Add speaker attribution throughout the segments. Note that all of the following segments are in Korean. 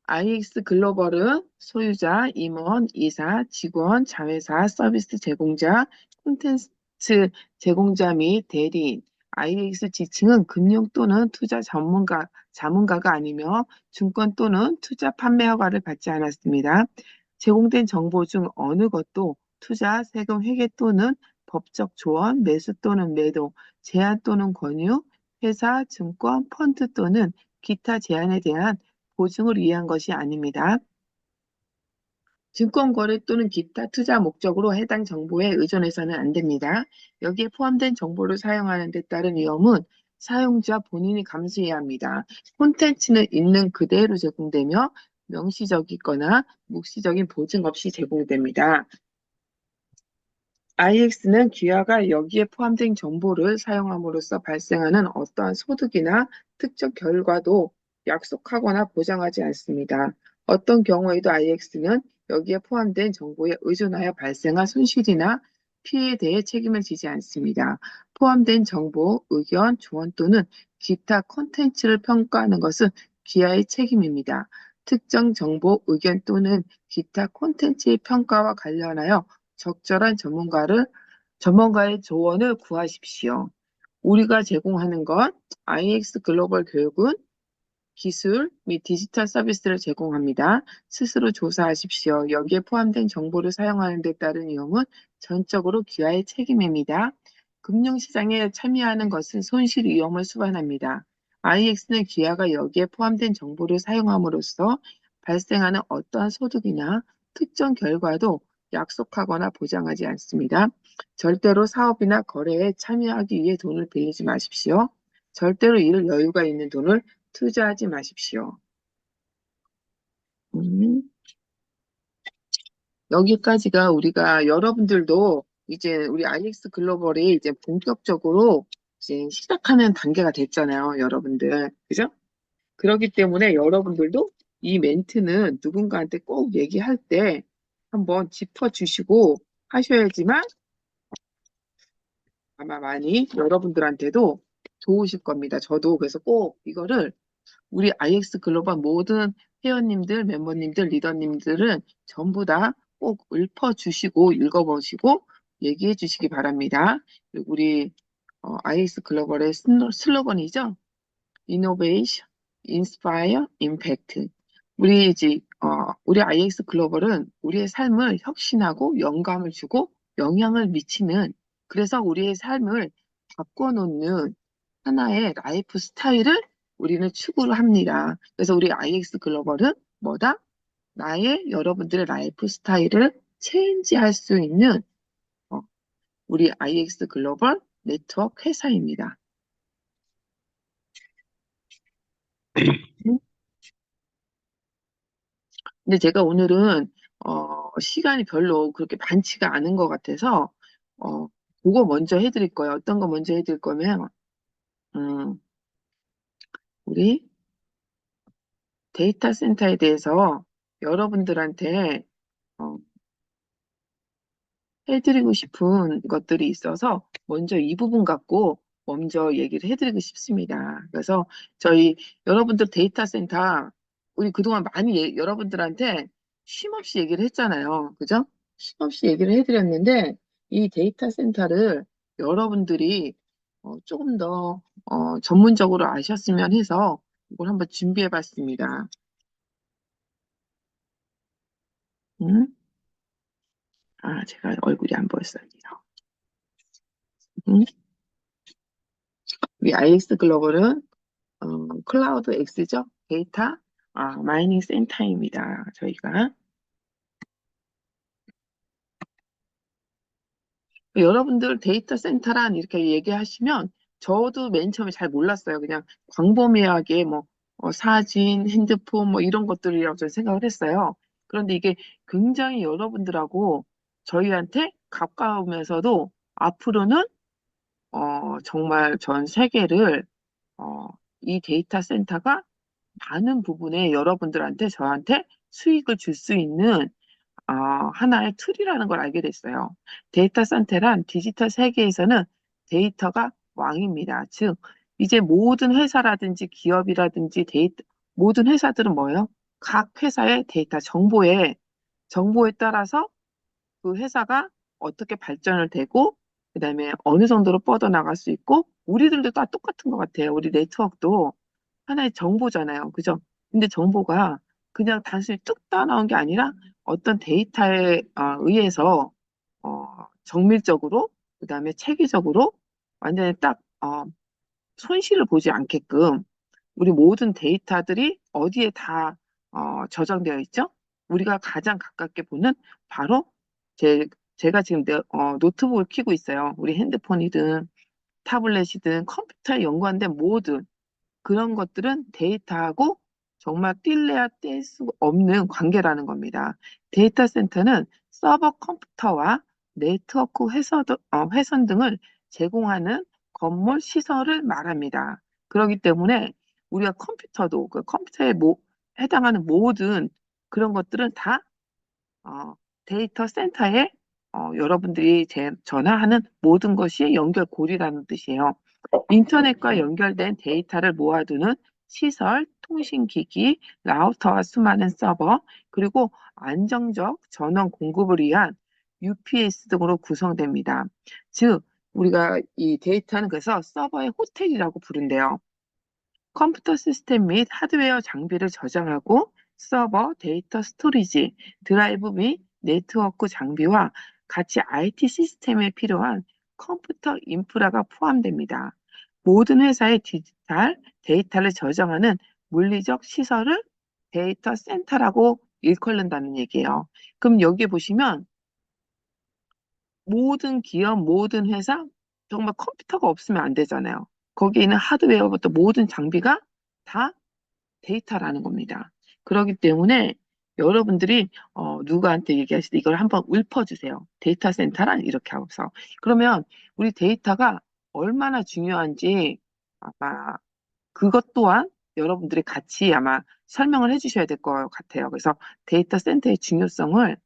Speaker 1: IX 글로벌은 소유자, 임원, 이사, 직원, 자회사, 서비스 제공자, 콘텐츠 제공자 및 대리인. IX 지칭은 금융 또는 투자 자문가가 아니며 증권 또는 투자 판매 허가를 받지 않았습니다. 제공된 정보 중 어느 것도 투자, 세금 회계 또는 법적 조언, 매수 또는 매도, 제한 또는 권유, 회사, 증권, 펀드 또는 기타 제한에 대한 보증을 위한 것이 아닙니다. 증권 거래 또는 기타 투자 목적으로 해당 정보에 의존해서는 안 됩니다. 여기에 포함된 정보를 사용하는 데 따른 위험은 사용자 본인이 감수해야 합니다. 콘텐츠는 있는 그대로 제공되며 명시적이거나 묵시적인 보증 없이 제공됩니다. IX는 기아가 여기에 포함된 정보를 사용함으로써 발생하는 어떠한 소득이나 특정 결과도 약속하거나 보장하지 않습니다. 어떤 경우에도 IX는 여기에 포함된 정보에 의존하여 발생한 손실이나 피해에 대해 책임을 지지 않습니다. 포함된 정보, 의견, 조언 또는 기타 콘텐츠를 평가하는 것은 기아의 책임입니다. 특정 정보, 의견 또는 기타 콘텐츠의 평가와 관련하여 적절한 전문가의 조언을 구하십시오. 우리가 제공하는 것, IX 글로벌 교육은 기술 및 디지털 서비스를 제공합니다. 스스로 조사하십시오. 여기에 포함된 정보를 사용하는 데 따른 위험은 전적으로 기아의 책임입니다. 금융시장에 참여하는 것은 손실 위험을 수반합니다. IX는 기아가 여기에 포함된 정보를 사용함으로써 발생하는 어떠한 소득이나 특정 결과도 약속하거나 보장하지 않습니다. 절대로 사업이나 거래에 참여하기 위해 돈을 빌리지 마십시오. 절대로 이를 여유가 있는 돈을 투자하지 마십시오. 음, 여기까지가 우리가 여러분들도 이제 우리 IX 글로벌이 이제 본격적으로 이제 시작하는 단계가 됐잖아요, 여러분들. 그죠? 그렇기 때문에 여러분들도 이 멘트는 누군가한테 꼭 얘기할 때 한번 짚어주시고 하셔야지만 아마 많이 여러분들한테도 좋으실 겁니다. 저도 그래서 꼭 이거를 우리 IX 글로벌 모든 회원님들, 멤버님들, 리더님들은 전부 다 꼭 읊어주시고 읽어보시고 얘기해 주시기 바랍니다. 그리고 우리 IX 글로벌의 슬로건이죠. Innovation, Inspire, Impact. 우리 IX 글로벌은 우리의 삶을 혁신하고 영감을 주고 영향을 미치는 그래서 우리의 삶을 바꿔놓는 하나의 라이프 스타일을 우리는 추구를 합니다. 그래서 우리 IX 글로벌은 뭐다? 여러분들의 라이프 스타일을 체인지할 수 있는 어, 우리 IX 글로벌 네트워크 회사입니다. 근데 제가 오늘은 시간이 별로 그렇게 많지가 않은 것 같아서 어, 그거 먼저 해드릴 거예요. 어떤 거 먼저 해드릴 거면 음, 우리 데이터 센터에 대해서 여러분들한테 어, 해드리고 싶은 것들이 있어서 먼저 이 부분 갖고 먼저 얘기를 해드리고 싶습니다. 그래서 저희 여러분들 데이터 센터 우리 그동안 많이 여러분들한테 쉼없이 얘기를 했잖아요. 그죠? 쉼없이 얘기를 해드렸는데 이 데이터 센터를 여러분들이 조금 더 전문적으로 아셨으면 해서 이걸 한번 준비해 봤습니다. 음? 제가 얼굴이 안 보였어요. 음? 우리 IX 글로벌은 클라우드 X죠? 데이터 마이닝 센터입니다. 저희가 여러분들 데이터 센터란 이렇게 얘기하시면 저도 맨 처음에 잘 몰랐어요. 그냥 광범위하게 뭐 사진, 핸드폰 뭐 이런 것들이라고 저는 생각을 했어요. 그런데 이게 굉장히 여러분들하고 저희한테 가까우면서도 앞으로는 정말 전 세계를 어, 이 데이터 센터가 많은 부분에 여러분들한테 저한테 수익을 줄 수 있는 하나의 툴이라는 걸 알게 됐어요. 데이터 센터란 디지털 세계에서는 데이터가 왕입니다. 즉, 이제 모든 회사라든지 기업이라든지 모든 회사들은 뭐예요? 각 회사의 데이터 정보에 따라서 그 회사가 어떻게 발전을 되고, 그다음에 어느 정도로 뻗어나갈 수 있고, 우리들도 다 똑같은 것 같아요. 우리 네트워크도 하나의 정보잖아요. 그죠? 근데 정보가 그냥 단순히 뚝 떠나온 게 아니라 어떤 데이터에 의해서 정밀적으로, 그다음에 체계적으로 완전히 딱 손실을 보지 않게끔 우리 모든 데이터들이 어디에 다 저장되어 있죠? 우리가 가장 가깝게 보는 바로 제, 제가 지금 노트북을 켜고 있어요. 우리 핸드폰이든 타블렛이든 컴퓨터에 연관된 모든 그런 것들은 데이터하고 정말 뗄래야 뗄 수 없는 관계라는 겁니다. 데이터 센터는 서버 컴퓨터와 네트워크 회선 등을 제공하는 건물 시설을 말합니다. 그렇기 때문에 우리가 컴퓨터도 그 컴퓨터에 해당하는 모든 그런 것들은 다 데이터 센터에 여러분들이 전화하는 모든 것이 연결고리라는 뜻이에요. 인터넷과 연결된 데이터를 모아두는 시설, 통신기기, 라우터와 수많은 서버, 그리고 안정적 전원 공급을 위한 UPS 등으로 구성됩니다. 즉, 우리가 이 데이터는 그래서 서버의 호텔이라고 부른대요. 컴퓨터 시스템 및 하드웨어 장비를 저장하고 서버, 데이터 스토리지, 드라이브 및 네트워크 장비와 같이 IT 시스템에 필요한 컴퓨터 인프라가 포함됩니다. 모든 회사의 디지털 데이터를 저장하는 물리적 시설을 데이터 센터라고 일컬는다는 얘기예요. 그럼 여기 보시면 모든 기업, 모든 회사 정말 컴퓨터가 없으면 안 되잖아요. 거기에 있는 하드웨어부터 모든 장비가 다 데이터라는 겁니다. 그렇기 때문에 여러분들이 누구한테 얘기하실 때 이걸 한번 읊어주세요. 데이터 센터란 이렇게 하고서. 그러면 우리 데이터가 얼마나 중요한지 아마 그것 또한 여러분들이 같이 아마 설명을 해주셔야 될 것 같아요. 그래서 데이터 센터의 중요성을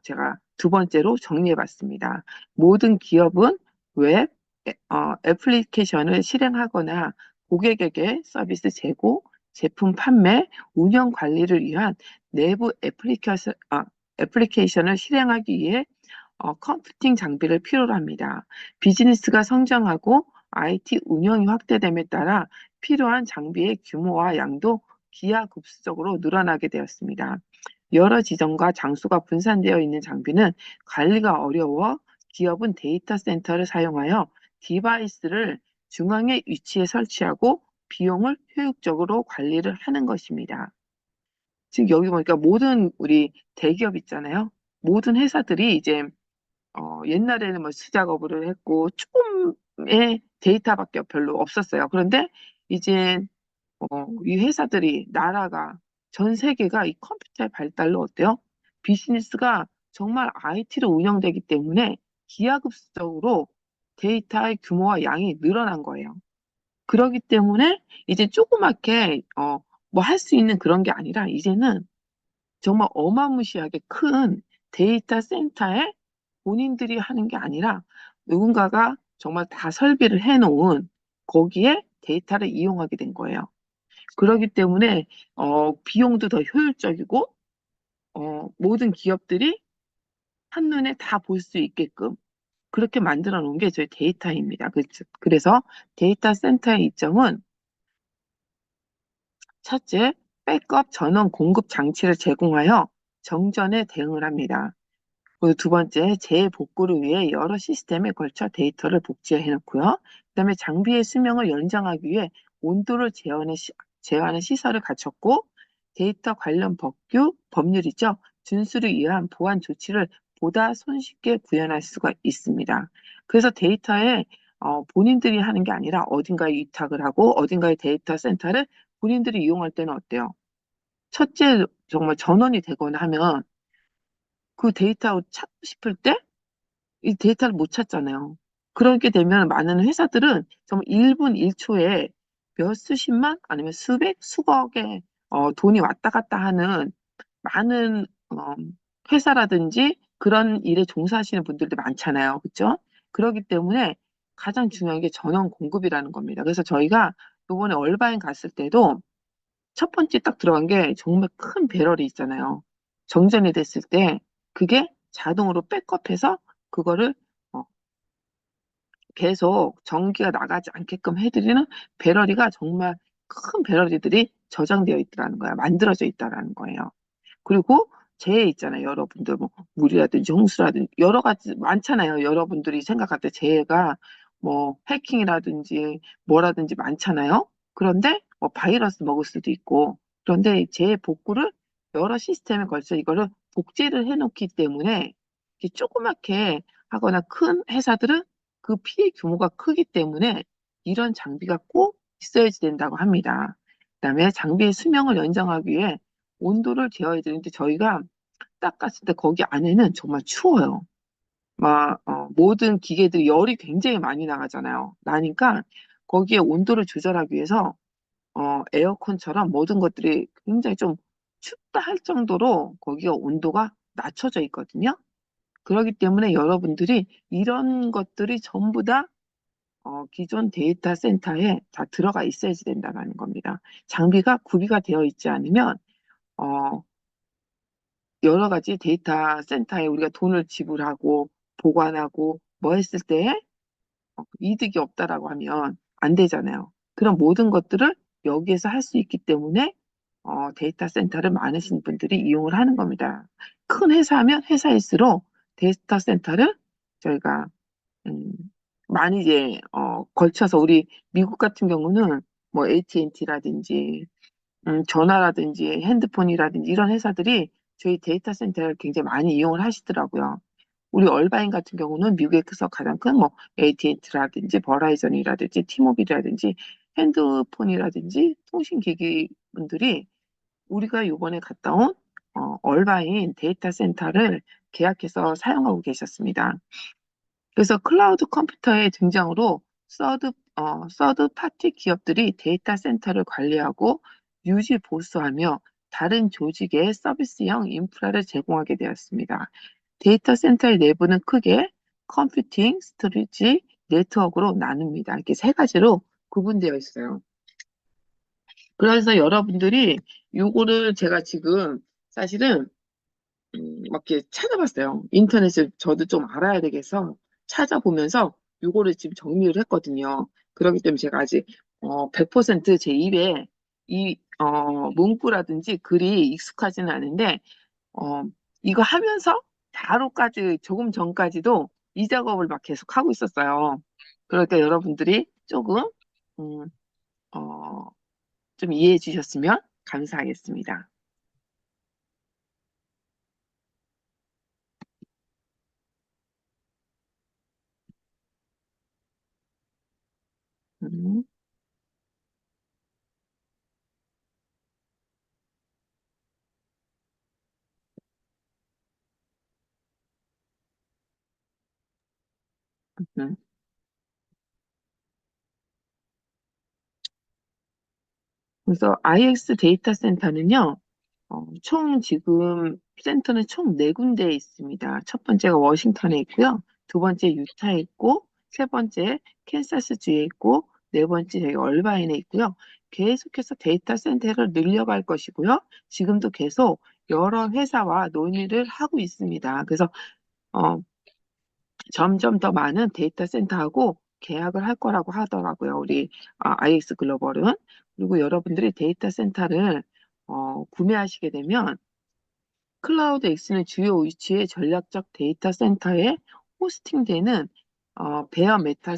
Speaker 1: 제가 두 번째로 정리해 봤습니다. 모든 기업은 웹 애플리케이션을 실행하거나 고객에게 서비스 제공, 제품 판매, 운영 관리를 위한 내부 애플리케이션을 실행하기 위해 컴퓨팅 장비를 필요로 합니다. 비즈니스가 성장하고 IT 운영이 확대됨에 따라 필요한 장비의 규모와 양도 기하급수적으로 늘어나게 되었습니다. 여러 지점과 장소가 분산되어 있는 장비는 관리가 어려워 기업은 데이터 센터를 사용하여 디바이스를 중앙에 위치해 설치하고 비용을 효율적으로 관리를 하는 것입니다. 지금 여기 보니까 모든 우리 대기업 있잖아요. 모든 회사들이 이제 옛날에는 뭐 수작업을 했고 조금의 데이터밖에 별로 없었어요. 그런데 이제 이 회사들이 나라가 전 세계가 이 컴퓨터의 발달로 어때요? 비즈니스가 정말 IT로 운영되기 때문에 기하급수적으로 데이터의 규모와 양이 늘어난 거예요. 그렇기 때문에 이제 조그맣게 뭐 할 수 있는 그런 게 아니라 이제는 정말 어마무시하게 큰 데이터 센터에 본인들이 하는 게 아니라 누군가가 정말 다 설비를 해놓은 거기에 데이터를 이용하게 된 거예요. 그렇기 때문에 비용도 더 효율적이고 모든 기업들이 한눈에 다 볼 수 있게끔 그렇게 만들어 놓은 게 저희 데이터입니다. 그래서 데이터 센터의 이점은 첫째, 백업 전원 공급 장치를 제공하여 정전에 대응을 합니다. 그리고 두 번째, 재복구를 위해 여러 시스템에 걸쳐 데이터를 복제해 놓고요. 그다음에 장비의 수명을 연장하기 위해 온도를 제어하는 시설을 갖췄고 데이터 관련 법률이죠. 준수를 위한 보안 조치를 보다 손쉽게 구현할 수가 있습니다. 그래서 데이터에 본인들이 하는 게 아니라 어딘가에 위탁을 하고 어딘가에 데이터 센터를 본인들이 이용할 때는 어때요? 첫째, 정말 전원이 되거나 하면 그 데이터 찾고 싶을 때 이 데이터를 못 찾잖아요. 그렇게 되면 많은 회사들은 정말 1분 1초에 몇 수십만 아니면 수백, 수억의 돈이 왔다 갔다 하는 많은 회사라든지 그런 일에 종사하시는 분들도 많잖아요. 그렇죠? 그렇기 때문에 가장 중요한 게 전원 공급이라는 겁니다. 그래서 저희가 이번에 얼바인 갔을 때도 첫 번째 딱 들어간 게 정말 큰 배럴이 있잖아요. 정전이 됐을 때 그게 자동으로 백업해서 그거를 어, 계속 전기가 나가지 않게끔 해드리는 배럴이가 정말 큰 배럴이들이 저장되어 있다는 거야. 만들어져 있다라는 거예요. 그리고 재해 있잖아요. 여러분들 뭐 물이라든지 홍수라든지 여러 가지 많잖아요. 여러분들이 생각할 때 재해가 뭐 해킹이라든지 뭐라든지 많잖아요. 그런데 뭐 바이러스 먹을 수도 있고 그런데 재해 복구를 여러 시스템에 걸쳐 이거를 복제를 해놓기 때문에 이렇게 조그맣게 하거나 큰 회사들은 그 피해 규모가 크기 때문에 이런 장비가 꼭 있어야지 된다고 합니다. 그다음에 장비의 수명을 연장하기 위해 온도를 재어야 되는데 저희가 딱 갔을 때 거기 안에는 정말 추워요. 막 모든 기계들이 열이 굉장히 많이 나가잖아요. 나니까 거기에 온도를 조절하기 위해서 에어컨처럼 모든 것들이 굉장히 좀 춥다 할 정도로 거기가 온도가 낮춰져 있거든요. 그렇기 때문에 여러분들이 이런 것들이 전부 다 기존 데이터 센터에 다 들어가 있어야지 된다는 겁니다. 장비가 구비가 되어 있지 않으면 어, 여러 가지 데이터 센터에 우리가 돈을 지불하고 보관하고 뭐 했을 때 이득이 없다라고 하면 안 되잖아요. 그런 모든 것들을 여기에서 할 수 있기 때문에 데이터 센터를 많으신 분들이 이용을 하는 겁니다. 큰 회사면 회사일수록 데이터 센터를 저희가 음, 많이 이제 걸쳐서 우리 미국 같은 경우는 뭐 AT&T라든지 전화라든지 핸드폰이라든지 이런 회사들이 저희 데이터 센터를 굉장히 많이 이용을 하시더라고요. 우리 얼바인 같은 경우는 미국에서 가장 큰 뭐 AT&T라든지 버라이전이라든지 티모빌이라든지 핸드폰이라든지 통신기기 분들이 우리가 요번에 갔다 온 얼바인 데이터 센터를 계약해서 사용하고 계셨습니다. 그래서 클라우드 컴퓨터의 등장으로 서드 파티 기업들이 데이터 센터를 관리하고 유지 보수하며 다른 조직의 서비스형 인프라를 제공하게 되었습니다. 데이터 센터의 내부는 크게 컴퓨팅, 스토리지, 네트워크로 나눕니다. 이렇게 세 가지로 구분되어 있어요. 그래서 여러분들이 요거를 제가 지금 사실은 막 이렇게 찾아봤어요. 인터넷을 저도 좀 알아야 되겠어 찾아보면서 요거를 지금 정리를 했거든요. 그렇기 때문에 제가 아직 100%제 입에 이 문구라든지 글이 익숙하지는 않은데 어, 이거 하면서 바로까지 조금 전까지도 이 작업을 막 계속 하고 있었어요. 그러니까 여러분들이 조금 음, 어, 좀 이해해 주셨으면 감사하겠습니다. 음, 음. 그래서 IX 데이터 센터는요, 총 지금 센터는 총 네 군데에 있습니다. 첫 번째가 워싱턴에 있고요. 두 번째 유타에 있고, 세 번째 캔사스주에 있고, 네 번째 저희 얼바인에 있고요. 계속해서 데이터 센터를 늘려갈 것이고요. 지금도 계속 여러 회사와 논의를 하고 있습니다. 그래서 어, 점점 더 많은 데이터 센터하고 계약을 할 거라고 하더라고요. 우리 IX 글로벌은. 그리고 여러분들이 데이터 센터를 구매하시게 되면 클라우드 X는 주요 위치의 전략적 데이터 센터에 호스팅되는 베어 메탈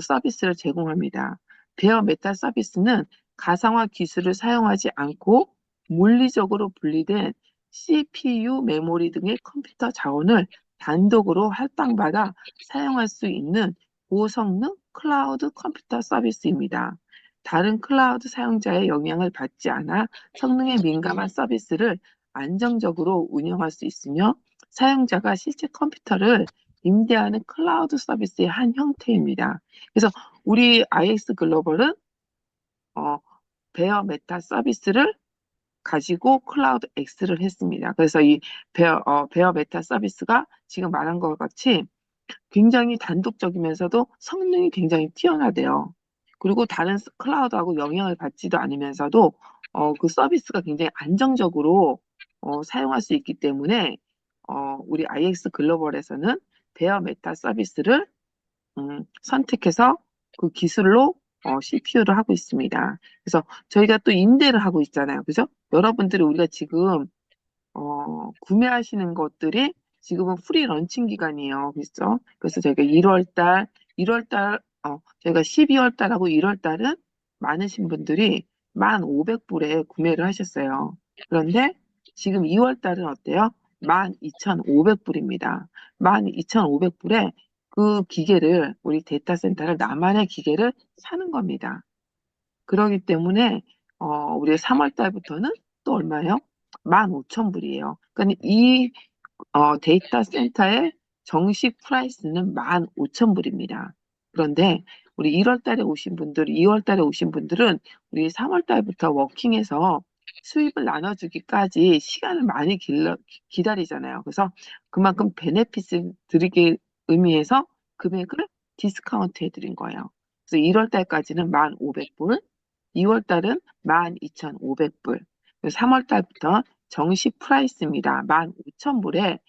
Speaker 1: 서비스를 제공합니다. 베어 메탈 서비스는 가상화 기술을 사용하지 않고 물리적으로 분리된 CPU, 메모리 등의 컴퓨터 자원을 단독으로 할당받아 사용할 수 있는 고성능 클라우드 컴퓨터 서비스입니다. 다른 클라우드 사용자의 영향을 받지 않아 성능에 민감한 서비스를 안정적으로 운영할 수 있으며 사용자가 실제 컴퓨터를 임대하는 클라우드 서비스의 한 형태입니다. 그래서 우리 IX 글로벌은 어, 베어 메타 서비스를 가지고 클라우드 X를 했습니다. 그래서 이 베어 메타 서비스가 지금 말한 것 같이 굉장히 단독적이면서도 성능이 굉장히 뛰어나대요. 그리고 다른 클라우드하고 영향을 받지도 않으면서도 그 서비스가 굉장히 안정적으로 사용할 수 있기 때문에 우리 IX 글로벌에서는 베어 메타 서비스를 선택해서 그 기술로 CPU를 하고 있습니다. 그래서 저희가 또 임대를 하고 있잖아요. 그죠? 여러분들이 우리가 지금 구매하시는 것들이 지금은 프리 런칭 기간이에요. 그렇죠? 그래서 저희가 1월 달, 저희가 12월 달하고 1월 달은 많으신 분들이 1,500불에 구매를 하셨어요. 그런데 지금 2월 달은 어때요? 12,500불입니다. 12,500불에 그 기계를, 우리 데이터 센터를, 나만의 기계를 사는 겁니다. 그러기 때문에 우리 3월 달부터는 또 얼마예요? 15,000불이에요. 그러니까 이 데이터 센터의 정식 프라이스는 15,000불입니다. 그런데 우리 1월 달에 오신 분들, 2월 달에 오신 분들은 우리 3월 달부터 워킹해서 수입을 나눠주기까지 시간을 많이 기다리잖아요. 그래서 그만큼 베네핏을 드리기 의미해서 금액을 디스카운트 해드린 거예요. 그래서 1월 달까지는 1,500불, 2월 달은 12,500불, 3월 달부터 정식 프라이스입니다. 15,000불에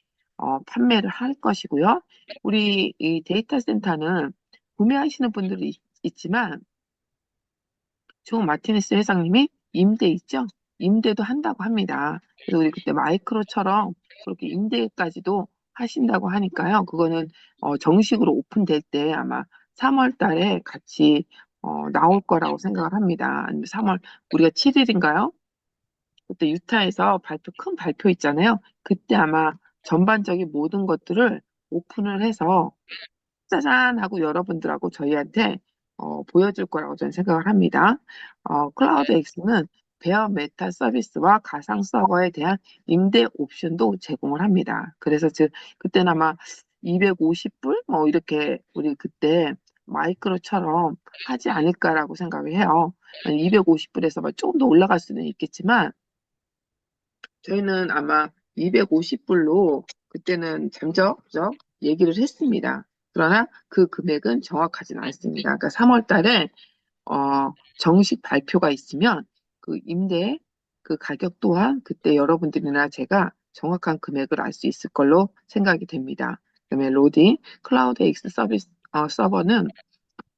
Speaker 1: 판매를 할 것이고요. 우리 이 데이터 센터는 구매하시는 분들이 있지만 조 마티네스 회장님이 임대 있죠? 임대도 한다고 합니다. 그래서 우리 그때 마이크로처럼 그렇게 임대까지도 하신다고 하니까요. 그거는 정식으로 오픈될 때 아마 3월 달에 같이 나올 거라고 생각을 합니다. 아니면 3월, 우리가 7일인가요? 그때 유타에서 큰 발표 있잖아요. 그때 아마 전반적인 모든 것들을 오픈을 해서 짜잔 하고 여러분들하고 저희한테 보여줄 거라고 저는 생각을 합니다. 클라우드 X는 베어 메타 서비스와 가상 서버에 대한 임대 옵션도 제공을 합니다. 그래서 그때는 아마 250불 뭐 이렇게 우리 그때 마이크로처럼 하지 않을까라고 생각을 해요. 250불에서 조금 더 올라갈 수는 있겠지만 저희는 아마 250불로 그때는 잠적적 얘기를 했습니다. 그러나 그 금액은 정확하진 않습니다. 그러니까 3월 달에 정식 발표가 있으면 그 임대 그 가격 또한 그때 여러분들이나 제가 정확한 금액을 알 수 있을 걸로 생각이 됩니다. 그다음에 로딩 클라우드 X 서버는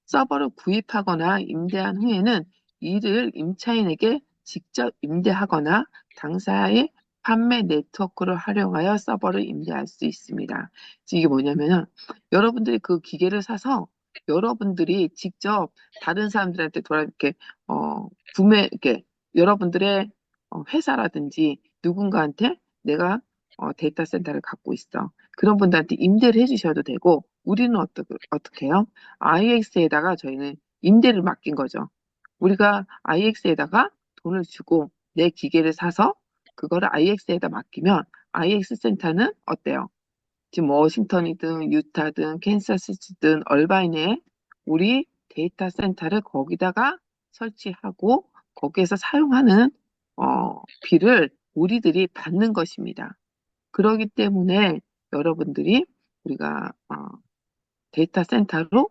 Speaker 1: 서버를 구입하거나 임대한 후에는 이를 임차인에게 직접 임대하거나 당사의 판매 네트워크를 활용하여 서버를 임대할 수 있습니다. 이게 뭐냐면은 여러분들이 그 기계를 사서 여러분들이 직접 다른 사람들한테 이렇게 이렇게 여러분들의 회사라든지 누군가한테 내가 데이터 센터를 갖고 있어. 그런 분들한테 임대를 해주셔도 되고 우리는 어떻게 해요? IX에다가 저희는 임대를 맡긴 거죠. 우리가 IX에다가 돈을 주고 내 기계를 사서 그거를 IX에다 맡기면 IX 센터는 어때요? 지금 워싱턴이든 유타든 캔사스든 얼바인에 우리 데이터 센터를 거기다가 설치하고 거기에서 사용하는 비를 우리들이 받는 것입니다. 그러기 때문에 여러분들이 우리가 데이터 센터로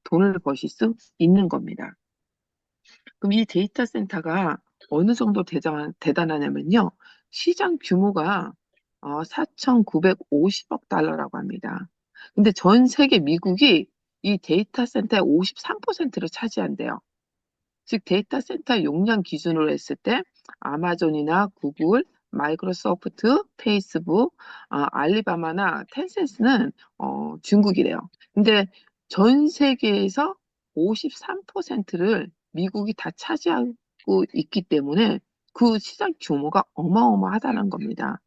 Speaker 1: 돈을 버실 수 있는 겁니다. 그럼 이 데이터 센터가 어느 정도 대단하냐면요. 시장 규모가 4,950억 달러라고 합니다. 근데 전 세계 미국이 이 데이터 센터의 53%를 차지한대요. 즉 데이터 센터 용량 기준으로 했을 때 아마존이나 구글, 마이크로소프트, 페이스북, 알리바마나 텐센스는 중국이래요. 근데 전 세계에서 53%를 미국이 다 차지하고 있기 때문에 그 시장 규모가 어마어마하다는 겁니다.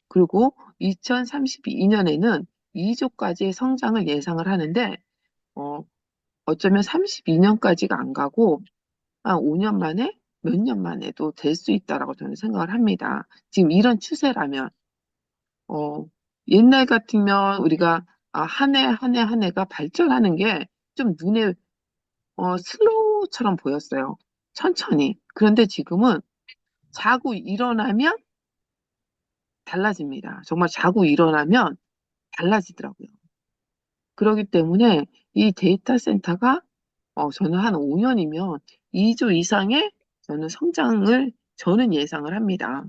Speaker 1: 그리고 2032년에는 2조까지의 성장을 예상을 하는데 어, 어쩌면 32년까지가 안 가고 5년 만에 몇 년 만에도 될 수 있다라고 저는 생각을 합니다. 지금 이런 추세라면 어, 옛날 같으면 우리가 한 해 한 해 한 해가 발전하는 게 좀 눈에 슬로우처럼 보였어요. 천천히. 그런데 지금은 자고 일어나면 달라집니다. 정말 자고 일어나면 달라지더라고요. 그렇기 때문에 이 데이터 센터가 저는 한 5년이면 2조 이상의 저는 예상을 합니다.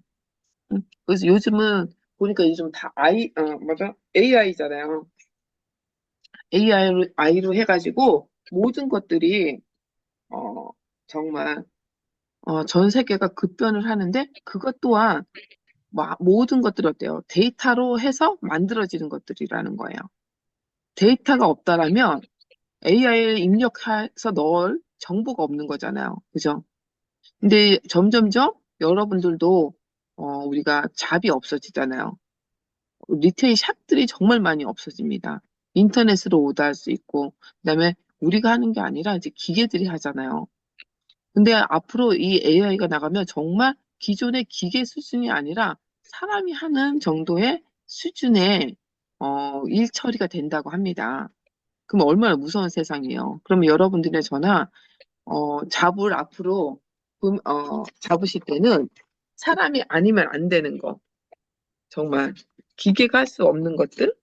Speaker 1: 그래서 요즘은 보니까 요즘 다 맞아? AI잖아요. AI로 해가지고 모든 것들이 어, 정말 전 세계가 급변을 하는데 그것 또한 모든 것들이 어때요? 데이터로 해서 만들어지는 것들이라는 거예요. 데이터가 없다라면 AI를 입력해서 넣을 정보가 없는 거잖아요. 그죠? 근데 점점점 여러분들도 우리가 잡이 없어지잖아요. 리테일 샵들이 정말 많이 없어집니다. 인터넷으로 오더할 수 있고, 그다음에 우리가 하는 게 아니라 이제 기계들이 하잖아요. 근데 앞으로 이 AI가 나가면 정말 기존의 기계 수준이 아니라 사람이 하는 정도의 수준의 일 처리가 된다고 합니다. 그럼 얼마나 무서운 세상이에요. 그러면 여러분들의 저나 잡을 앞으로 잡으실 때는 사람이 아니면 안 되는 거, 정말 기계가 할 수 없는 것들,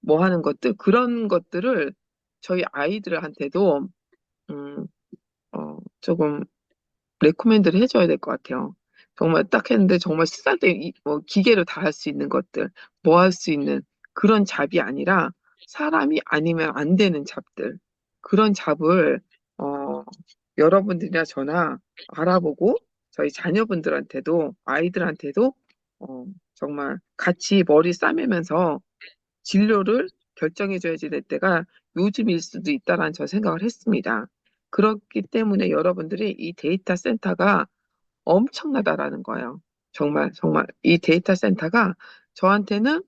Speaker 1: 뭐 하는 것들, 그런 것들을 저희 아이들한테도 조금 레코멘드를 해줘야 될 것 같아요. 정말 딱 했는데 정말 쓰잘데기 기계로 다 할 수 있는 것들, 뭐 할 수 있는 그런 잡이 아니라 사람이 아니면 안 되는 잡들, 그런 잡을 여러분들이나 저나 알아보고 저희 자녀분들한테도 아이들한테도 정말 같이 머리 싸매면서 진로를 결정해줘야지 될 때가 요즘일 수도 있다라는 저 생각을 했습니다. 그렇기 때문에 여러분들이 이 데이터 센터가 엄청나다라는 거예요. 정말, 정말. 이 데이터 센터가 저한테는,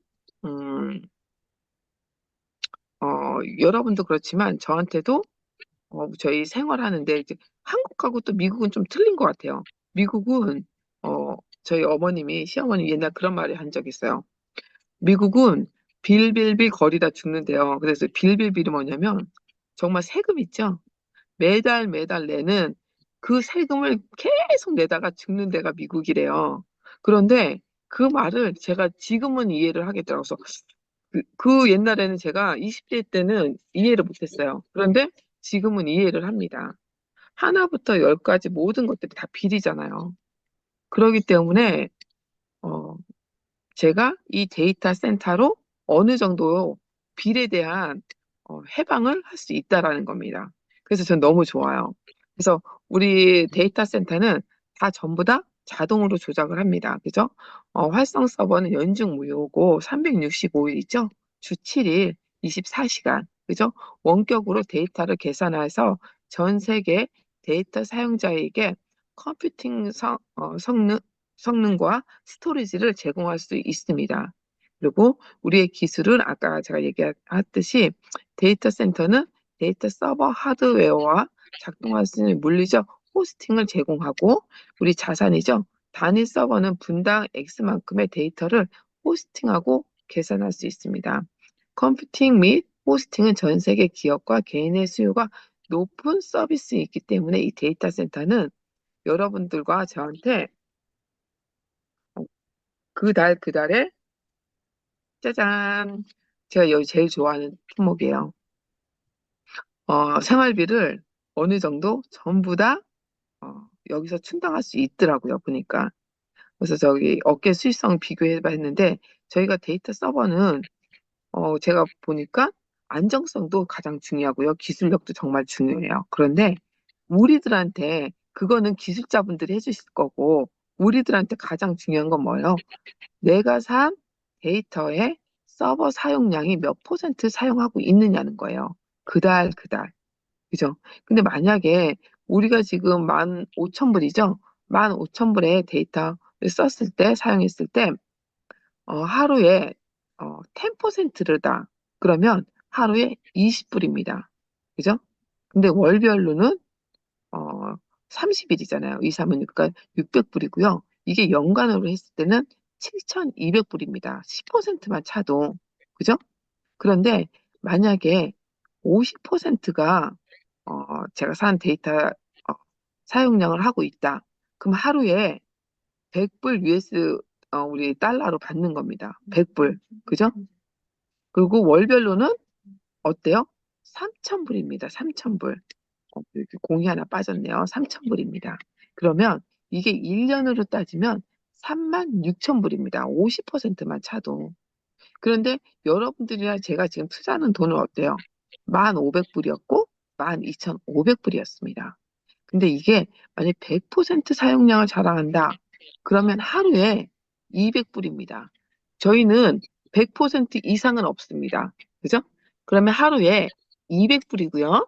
Speaker 1: 음, 여러분도 그렇지만 저한테도 저희 생활하는데 이제 한국하고 또 미국은 좀 틀린 것 같아요. 미국은, 저희 어머님이, 시어머니 옛날 그런 말을 한 적 있어요. 미국은 빌빌빌 거리다 죽는데요. 그래서 빌빌빌이 뭐냐면 정말 세금 있죠? 매달 매달 내는 그 세금을 계속 내다가 죽는 데가 미국이래요. 그런데 그 말을 제가 지금은 이해를 하겠더라고요. 그래서 그 옛날에는 제가 20대 때는 이해를 못했어요. 그런데 지금은 이해를 합니다. 하나부터 열까지 모든 것들이 다 비리잖아요. 그렇기 때문에 어, 제가 이 데이터 센터로 어느 정도 빌에 대한 해방을 할 수 있다라는 겁니다. 그래서 전 너무 좋아요. 그래서 우리 데이터 센터는 다 전부 다 자동으로 조작을 합니다. 그죠? 활성 서버는 연중 무휴고 365일 있죠? 주 7일, 24시간. 그죠? 원격으로 데이터를 계산해서 전 세계 데이터 사용자에게 컴퓨팅 성능과 스토리지를 제공할 수 있습니다. 그리고 우리의 기술은 아까 제가 얘기했듯이 데이터 센터는 데이터 서버 하드웨어와 작동할 수 있는 물리적 호스팅을 제공하고 우리 자산이죠. 단위 서버는 분당 X만큼의 데이터를 호스팅하고 계산할 수 있습니다. 컴퓨팅 및 호스팅은 전 세계 기업과 개인의 수요가 높은 서비스이기 때문에 이 데이터 센터는 여러분들과 저한테 그 달에 짜잔 제가 여기 제일 좋아하는 품목이에요. 생활비를 어느 정도 전부 다 여기서 충당할 수 있더라고요. 보니까. 그래서 저기 업계 수익성 비교해 봤는데 저희가 데이터 서버는 제가 보니까 안정성도 가장 중요하고요. 기술력도 정말 중요해요. 그런데 우리들한테 그거는 기술자분들이 해주실 거고 우리들한테 가장 중요한 건 뭐예요? 내가 산 데이터의 서버 사용량이 몇 퍼센트 사용하고 있느냐는 거예요. 그달. 그죠? 근데 만약에 우리가 지금 15,000불이죠? 15,000불의 데이터를 썼을 때, 사용했을 때, 하루에 10%다. 그러면 하루에 20불입니다. 그죠? 근데 월별로는 30일이잖아요. 2, 3은 그러니까 600불이고요. 이게 연간으로 했을 때는 7,200불입니다. 10%만 차도. 그죠? 그런데 만약에 50%가 제가 산 데이터 어, 사용량을 하고 있다. 그럼 하루에 100불 US 우리 달러로 받는 겁니다. 100불. 그죠? 그리고 월별로는 어때요? 3,000불입니다. 3,000불. 이렇게 공이 하나 빠졌네요. 3,000불입니다. 그러면 이게 1년으로 따지면 3만 6천 불입니다. 50%만 차도. 그런데 여러분들이랑 제가 지금 투자하는 돈은 어때요? 1,500불이었고 12,500불이었습니다. 근데 이게 만약 100% 사용량을 자랑한다. 그러면 하루에 200불입니다. 저희는 100% 이상은 없습니다. 그죠? 그러면 하루에 200불이고요.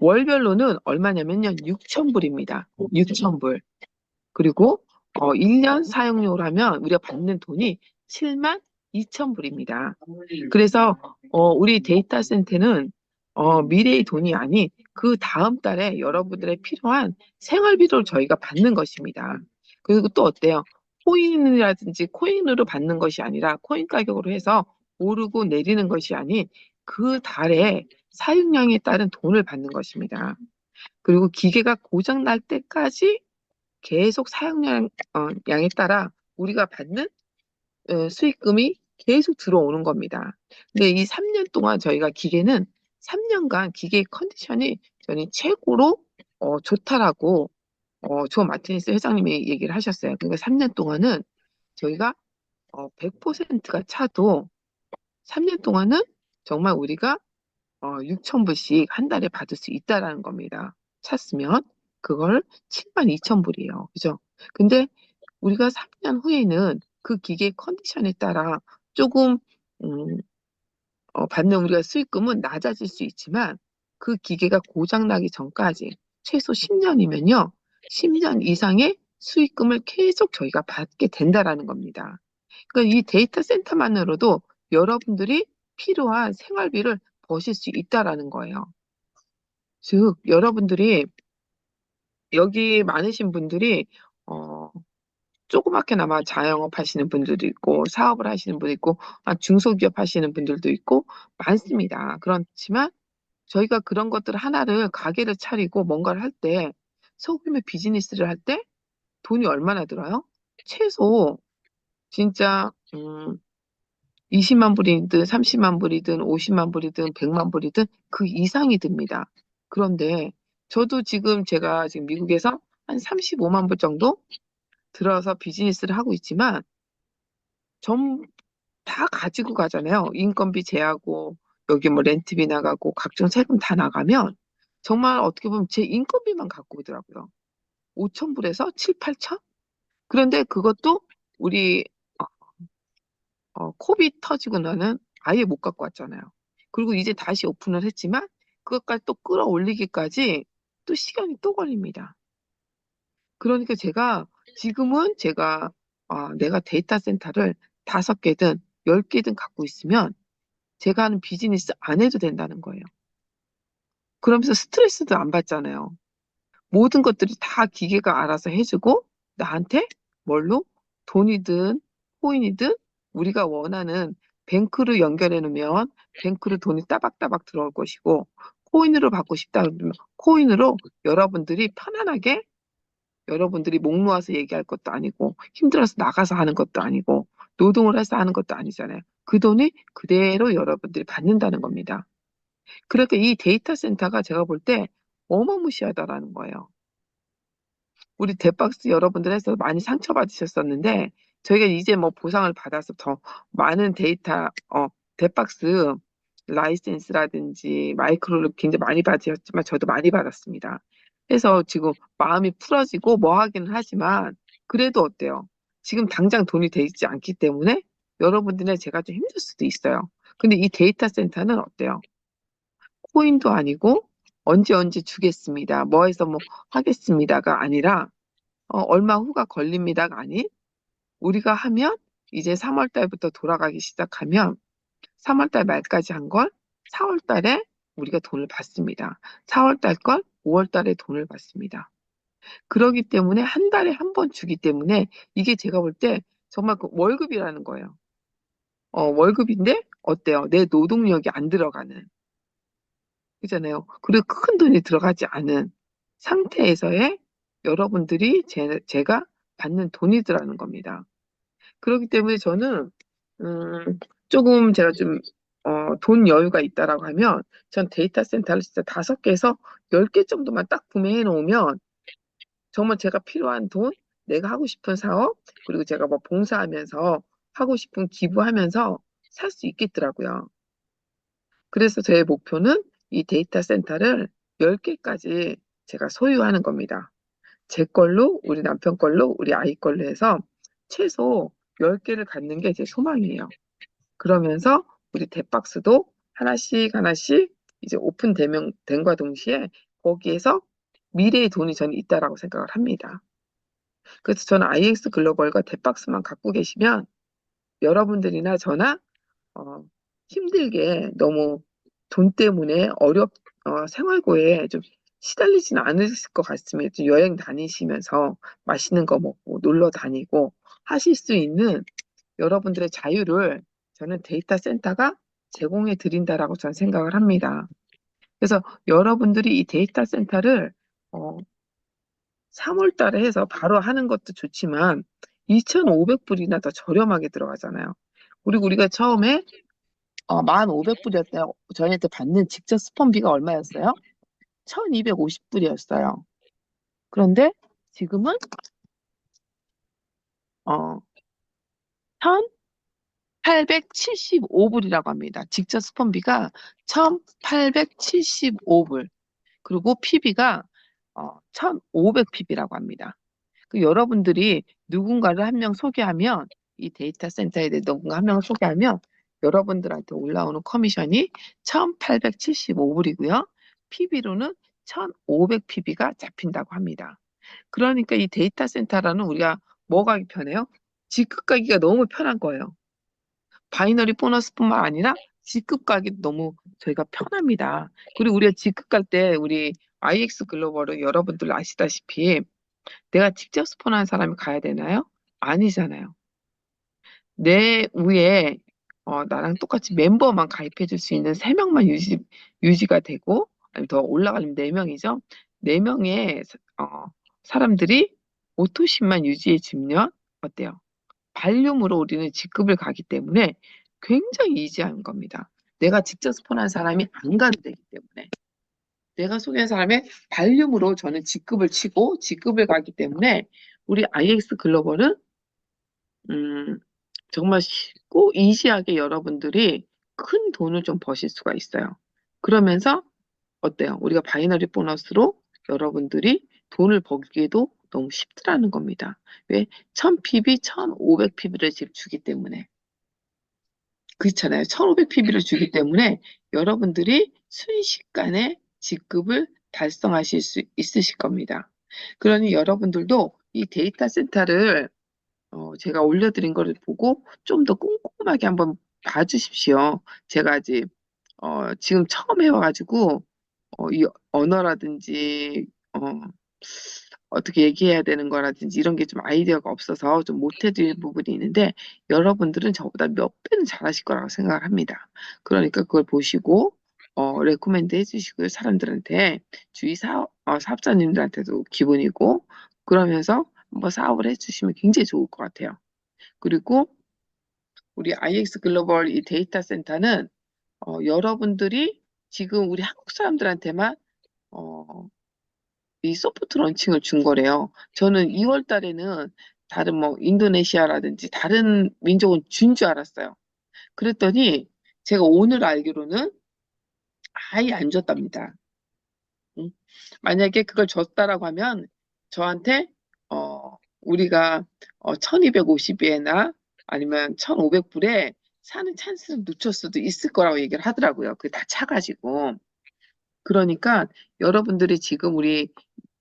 Speaker 1: 월별로는 얼마냐면요. 6,000불입니다. 6,000불. 그리고 1년 사용료로 하면 우리가 받는 돈이 7만 2천 불입니다. 그래서 우리 데이터 센터는 미래의 돈이 아닌 그 다음 달에 여러분들의 필요한 생활비를 저희가 받는 것입니다. 그리고 또 어때요? 코인이라든지 코인으로 받는 것이 아니라 코인 가격으로 해서 오르고 내리는 것이 아닌 그 달에 사용량에 따른 돈을 받는 것입니다. 그리고 기계가 고장 날 때까지 계속 사용량, 양에 따라 우리가 받는 수익금이 계속 들어오는 겁니다. 근데 이 3년 동안 저희가 기계는 3년간 기계 컨디션이 저는 최고로 좋다라고 조 마티니스 회장님이 얘기를 하셨어요. 그러니까 3년 동안은 저희가 100%가 차도 3년 동안은 정말 우리가 6천 불씩 한 달에 받을 수 있다라는 겁니다. 찼으면 그걸 7만 2천 불이에요. 그죠? 근데 우리가 3년 후에는 그 기계 컨디션에 따라 조금 음, 받는 우리가 수익금은 낮아질 수 있지만 그 기계가 고장나기 전까지 최소 10년이면요. 10년 이상의 수익금을 계속 저희가 받게 된다라는 겁니다. 그러니까 이 데이터 센터만으로도 여러분들이 필요한 생활비를 버실 수 있다라는 거예요. 즉, 여러분들이 여기 많으신 분들이 어, 조그맣게나마 자영업 하시는 분들도 있고 사업을 하시는 분도 있고 중소기업 하시는 분들도 있고 많습니다. 그렇지만 저희가 그런 것들 하나를 가게를 차리고 뭔가를 할 때 소규모 비즈니스를 할 때 돈이 얼마나 들어요? 최소 진짜 20만 불이든 30만 불이든 50만 불이든 100만 불이든 그 이상이 듭니다. 그런데 저도 지금 제가 지금 미국에서 한 35만 불 정도 들어서 비즈니스를 하고 있지만 전 다 가지고 가잖아요. 인건비 제하고 여기 뭐 렌트비 나가고 각종 세금 다 나가면 정말 어떻게 보면 제 인건비만 갖고 오더라고요. 5천 불에서 7, 8천? 그런데 그것도 우리 코비 터지고 나는 아예 못 갖고 왔잖아요. 그리고 이제 다시 오픈을 했지만 그것까지 또 끌어올리기까지 또 시간이 또 걸립니다. 그러니까 지금은 제가 내가 데이터 센터를 5개든 10개든 갖고 있으면 제가 하는 비즈니스 안 해도 된다는 거예요. 그러면서 스트레스도 안 받잖아요. 모든 것들이 다 기계가 알아서 해주고 나한테 뭘로 돈이든 코인이든 우리가 원하는 뱅크로 연결해 놓으면 뱅크로 돈이 따박따박 들어올 것이고 코인으로 받고 싶다 그러면 코인으로 여러분들이 편안하게 여러분들이 목 놓아서 얘기할 것도 아니고 힘들어서 나가서 하는 것도 아니고 노동을 해서 하는 것도 아니잖아요. 그 돈이 그대로 여러분들이 받는다는 겁니다. 그러니까 이 데이터 센터가 제가 볼 때 어마무시하다라는 거예요. 우리 뎃박스 여러분들 해서 많이 상처받으셨었는데 저희가 이제 뭐 보상을 받아서 더 많은 데이터 뎃박스 라이센스라든지 마이크로를 굉장히 많이 받으셨지만 저도 많이 받았습니다. 그래서 지금 마음이 풀어지고 뭐 하기는 하지만 그래도 어때요? 지금 당장 돈이 되지 않기 때문에 여러분들의 제가 좀 힘들 수도 있어요. 근데 이 데이터 센터는 어때요? 코인도 아니고 언제 언제 주겠습니다. 뭐 해서 뭐 하겠습니다가 아니라 얼마 후가 걸립니다가 아닌 우리가 하면 이제 3월 달부터 돌아가기 시작하면 3월 달 말까지 한 걸 4월 달에 우리가 돈을 받습니다. 4월 달 걸 5월 달에 돈을 받습니다. 그러기 때문에 한 달에 한 번 주기 때문에 이게 제가 볼 때 정말 그 월급이라는 거예요. 월급인데 어때요? 내 노동력이 안 들어가는. 그잖아요. 그리고 큰 돈이 들어가지 않은 상태에서의 여러분들이 제가 받는 돈이더라는 겁니다. 그렇기 때문에 저는 조금 제가 좀 돈 여유가 있다라고 하면 전 데이터 센터를 진짜 5개에서 10개 정도만 딱 구매해 놓으면 정말 제가 필요한 돈, 내가 하고 싶은 사업, 그리고 제가 뭐 봉사하면서 하고 싶은 기부하면서 살 수 있겠더라고요. 그래서 제 목표는 이 데이터 센터를 10개까지 제가 소유하는 겁니다. 제 걸로, 우리 남편 걸로, 우리 아이 걸로 해서 최소 10개를 갖는 게 제 소망이에요. 그러면서 우리 대 박스도 하나씩 하나씩 이제 된과 동시에 거기에서 미래의 돈이 저는 있다라고 생각을 합니다. 그래서 저는 IX 글로벌과 대 박스만 갖고 계시면 여러분들이나 저나 어, 힘들게 너무 돈 때문에 생활고에 좀 시달리지는 않으실 것 같습니다. 좀 여행 다니시면서 맛있는 거 먹고 놀러 다니고 하실 수 있는 여러분들의 자유를 저는 데이터 센터가 제공해 드린다라고 저는 생각을 합니다. 그래서 여러분들이 이 데이터 센터를 3월 달에 해서 바로 하는 것도 좋지만 2,500불이나 더 저렴하게 들어가잖아요. 그리고 우리가 처음에 1,500불이었어요. 저희한테 받는 직접 스폰비가 얼마였어요? 1,250불이었어요. 그런데 지금은 어, 1,875불이라고 합니다. 직접 스폰비가 1,875불. 그리고 PB가 1,500PB라고 합니다. 그 여러분들이 누군가를 한 명 소개하면 이 데이터 센터에 대해 누군가 한 명을 소개하면 여러분들한테 올라오는 커미션이 1,875불이고요. PB로는 1,500PB가 잡힌다고 합니다. 그러니까 이 데이터 센터라는 우리가 뭐 가기 편해요? 직급 가기가 너무 편한 거예요. 바이너리 보너스뿐만 아니라 직급 가기도 너무 저희가 편합니다. 그리고 우리가 직급 갈 때 우리 IX 글로벌은 여러분들 아시다시피 내가 직접 스폰한 사람이 가야 되나요? 아니잖아요. 내 위에 나랑 똑같이 멤버만 가입해 줄 수 있는 3명만 유지가 되고 아니 더 올라가려면 4명이죠. 4명의 사람들이 오토십만 유지해 주면 어때요? 발륨으로 우리는 직급을 가기 때문에 굉장히 이지한 겁니다. 내가 직접 스폰한 사람이 안 가도 되기 때문에 내가 소개한 사람의 발륨으로 저는 직급을 치고 직급을 가기 때문에 우리 IX 글로벌은 음, 정말 쉽고 이지하게 여러분들이 큰 돈을 좀 버실 수가 있어요. 그러면서 어때요? 우리가 바이너리 보너스로 여러분들이 돈을 벌기에도 너무 쉽더라는 겁니다. 왜? 1000PB, 1500PB를 지금 주기 때문에. 그렇잖아요. 1500PB를 주기 때문에 여러분들이 순식간에 직급을 달성하실 수 있으실 겁니다. 그러니 여러분들도 이 데이터 센터를 제가 올려드린 거를 보고 좀 더 꼼꼼하게 한번 봐주십시오. 제가 아직 지금 처음 해와가지고 이 언어라든지 어떻게 얘기해야 되는 거라든지 이런 게 좀 아이디어가 없어서 좀 못해드릴 부분이 있는데 여러분들은 저보다 몇 배는 잘하실 거라고 생각을 합니다. 그러니까 그걸 보시고 레코멘드 해주시고요. 사람들한테 사업자님들한테도 기본이고 그러면서 한번 사업을 해주시면 굉장히 좋을 것 같아요. 그리고 우리 IX 글로벌 이 데이터 센터는 여러분들이 지금 우리 한국 사람들한테만 어, 이 소프트 런칭을 준 거래요. 저는 2월 달에는 다른 뭐 인도네시아라든지 다른 민족은 준 줄 알았어요. 그랬더니 제가 오늘 알기로는 아예 안 줬답니다. 음. 만약에 그걸 줬다라고 하면 저한테 우리가 1250엔이나 아니면 1500불에 사는 찬스를 놓칠 수도 있을 거라고 얘기를 하더라고요. 그게 다 차가지고. 그러니까 여러분들이 지금 우리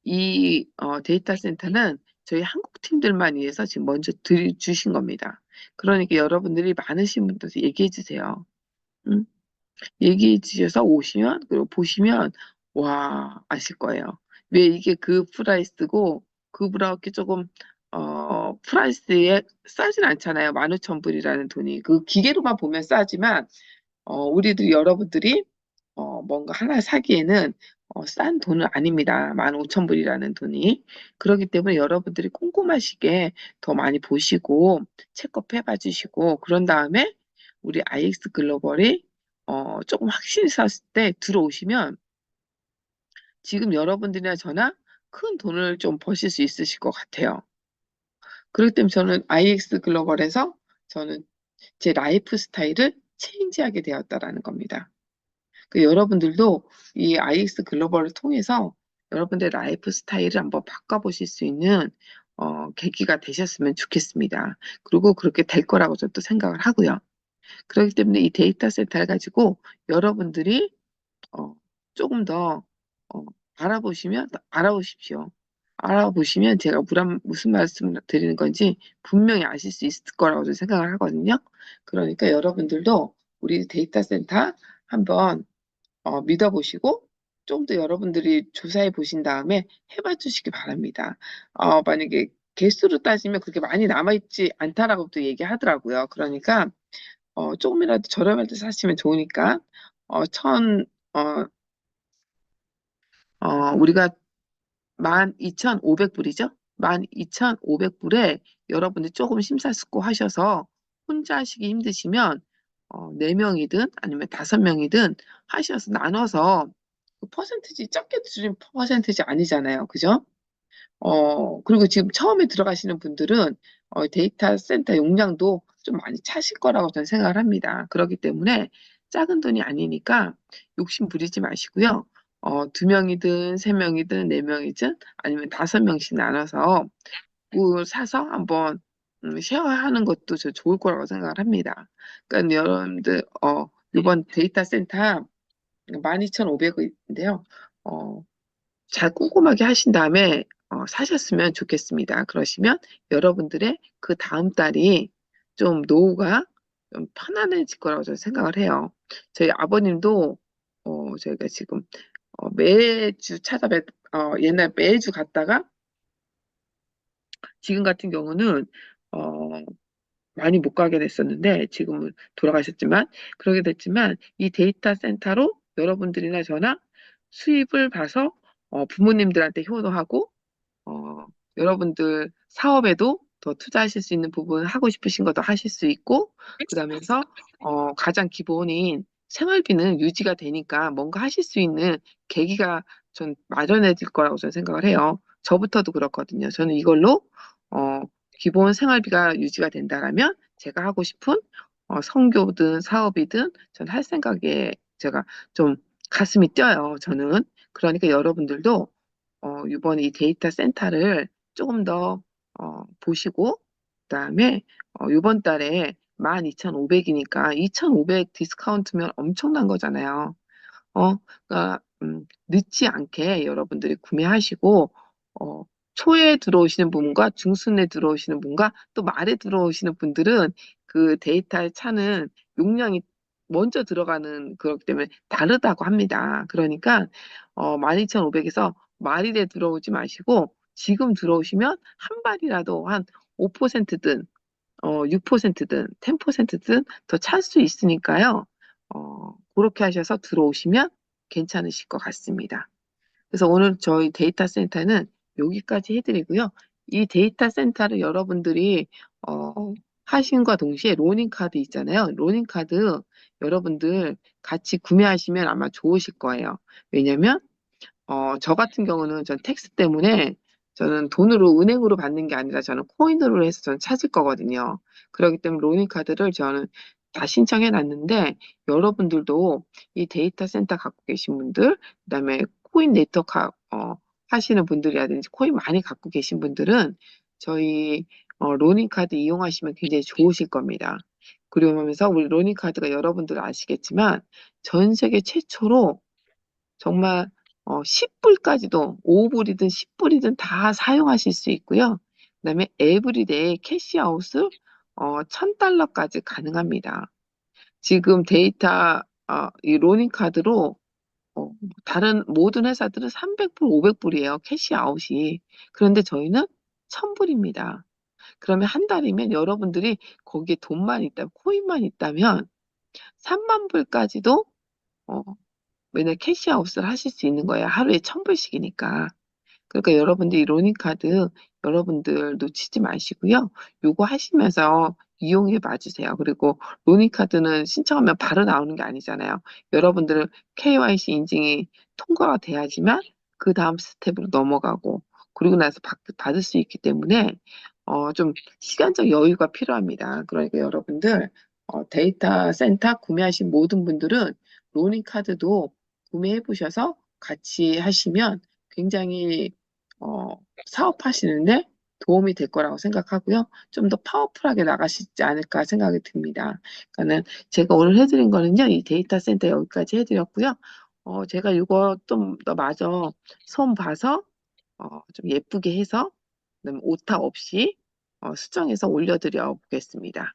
Speaker 1: 이 데이터 센터는 저희 한국 팀들만 위해서 지금 먼저 주신 겁니다. 그러니까 여러분들이 많으신 분들 얘기해 주세요. 응? 얘기해 주셔서 오시면 그리고 보시면 와 아실 거예요. 왜 이게 그 프라이스고 그보다 조금 프라이스에 싸진 않잖아요. 15,000불이라는 돈이 그 기계로만 보면 싸지만 우리들 여러분들이 뭔가 하나 사기에는 싼 돈은 아닙니다. 15,000불이라는 돈이. 그렇기 때문에 여러분들이 꼼꼼하시게 더 많이 보시고 체크업 해봐 주시고 그런 다음에 우리 IX 글로벌이 조금 확신이 섰을 때 들어오시면 지금 여러분들이나 저나 큰 돈을 좀 버실 수 있으실 것 같아요. 그렇기 때문에 저는 IX 글로벌에서 저는 제 라이프 스타일을 체인지하게 되었다라는 겁니다. 여러분들도 이 IX 글로벌을 통해서 여러분들의 라이프 스타일을 한번 바꿔보실 수 있는 계기가 되셨으면 좋겠습니다. 그리고 그렇게 될 거라고 저도 생각을 하고요. 그렇기 때문에 이 데이터 센터를 가지고 여러분들이 어, 조금 더 알아보십시오. 알아보시면 제가 무슨 말씀 드리는 건지 분명히 아실 수 있을 거라고 저는 생각을 하거든요. 그러니까 여러분들도 우리 데이터 센터 한번 믿어보시고 좀 더 여러분들이 조사해 보신 다음에 해봐 주시기 바랍니다. 만약에 개수로 따지면 그렇게 많이 남아있지 않다라고 또 얘기하더라고요. 그러니까 조금이라도 저렴할 때 사시면 좋으니까 어, 우리가 12,500불이죠? 12,500불에 여러분들 조금 심사숙고하셔서 혼자 하시기 힘드시면 4명이든 아니면 5명이든 하셔서 나눠서 그 퍼센티지 적게 줄인 퍼센티지 아니잖아요. 그죠? 그리고 지금 처음에 들어가시는 분들은 데이터 센터 용량도 좀 많이 차실 거라고 저는 생각을 합니다. 그렇기 때문에 작은 돈이 아니니까 욕심 부리지 마시고요. 2명이든 3명이든 4명이든 아니면 5명씩 나눠서 사서 한번 쉐어하는 것도 저 좋을 거라고 생각을 합니다. 그러니까 여러분들 이번 데이터 센터 12,500원인데요. 잘 꼼꼼하게 하신 다음에 사셨으면 좋겠습니다. 그러시면 여러분들의 그 다음 달이 좀 노후가 좀 편안해질 거라고 저는 생각을 해요. 저희 아버님도 저희가 지금 매주 옛날 매주 갔다가 지금 같은 경우는 어, 많이 못 가게 됐었는데 지금은 돌아가셨지만 그러게 됐지만 이 데이터 센터로 여러분들이나 저나 수입을 봐서 부모님들한테 효도하고 여러분들 사업에도 더 투자하실 수 있는 부분 하고 싶으신 것도 하실 수 있고, 그러면서 가장 기본인 생활비는 유지가 되니까 뭔가 하실 수 있는 계기가 전 마련해질 거라고 저는 생각을 해요. 저부터도 그렇거든요. 저는 이걸로 어, 기본 생활비가 유지가 된다라면 제가 하고 싶은 선교든 사업이든 전 할 생각에 제가 좀 가슴이 뛰어요. 저는. 그러니까 여러분들도 이번에 이 데이터 센터를 조금 더 보시고 그다음에 이번 달에 12,500이니까 2,500 디스카운트면 엄청난 거잖아요. 그러니까 늦지 않게 여러분들이 구매하시고 어, 초에 들어오시는 분과 중순에 들어오시는 분과 또 말에 들어오시는 분들은 그 데이터에 차는 용량이 먼저 들어가는 그렇기 때문에 다르다고 합니다. 그러니까 12,500에서 말일에 들어오지 마시고 지금 들어오시면 한 발이라도 한 5%든 6%든 10%든 더 찰 수 있으니까요. 그렇게 하셔서 들어오시면 괜찮으실 것 같습니다. 그래서 오늘 저희 데이터 센터는 여기까지 해드리고요. 이 데이터 센터를 여러분들이 하신과 동시에 로닝 카드 있잖아요. 로닝 카드 여러분들 같이 구매하시면 아마 좋으실 거예요. 왜냐면 저 같은 경우는 전 텍스 때문에 저는 돈으로 은행으로 받는 게 아니라 저는 코인으로 해서 저는 찾을 거거든요. 그렇기 때문에 로닝 카드를 저는 다 신청해 놨는데 여러분들도 이 데이터 센터 갖고 계신 분들, 그다음에 코인 네트워크 하시는 분들이라든지 코인 많이 갖고 계신 분들은 저희 로닝 카드 이용하시면 굉장히 좋으실 겁니다. 그러면서 우리 로닝 카드가 여러분들 아시겠지만 전 세계 최초로 정말 10불까지도 5불이든 10불이든 다 사용하실 수 있고요. 그다음에 에브리데이 캐시아웃을 1,000달러까지 가능합니다. 지금 이 로닝 카드로 다른 모든 회사들은 300불, 500불이에요. 캐시아웃이. 그런데 저희는 1,000불입니다. 그러면 한 달이면 여러분들이 거기에 돈만 있다면, 코인만 있다면 3만 불까지도 맨날 캐시아웃을 하실 수 있는 거예요. 하루에 1,000불씩이니까. 그러니까 여러분들 이 로닝카드 여러분들 놓치지 마시고요. 요거 하시면서 이용해 봐주세요. 그리고 로닝카드는 신청하면 바로 나오는 게 아니잖아요. 여러분들은 KYC 인증이 통과가 돼야지만 그 다음 스텝으로 넘어가고, 그리고 나서 받을 수 있기 때문에, 좀 시간적 여유가 필요합니다. 그러니까 여러분들, 데이터 센터 구매하신 모든 분들은 로닝 카드도 구매해 보셔서 같이 하시면 굉장히, 사업하시는데 도움이 될 거라고 생각하고요. 좀 더 파워풀하게 나가시지 않을까 생각이 듭니다. 그러니까는 제가 오늘 해드린 거는요, 이 데이터 센터 여기까지 해드렸고요. 제가 이거 좀 더 마저 손 봐서 좀 예쁘게 해서 그다음에 오타 없이 수정해서 올려드려 보겠습니다.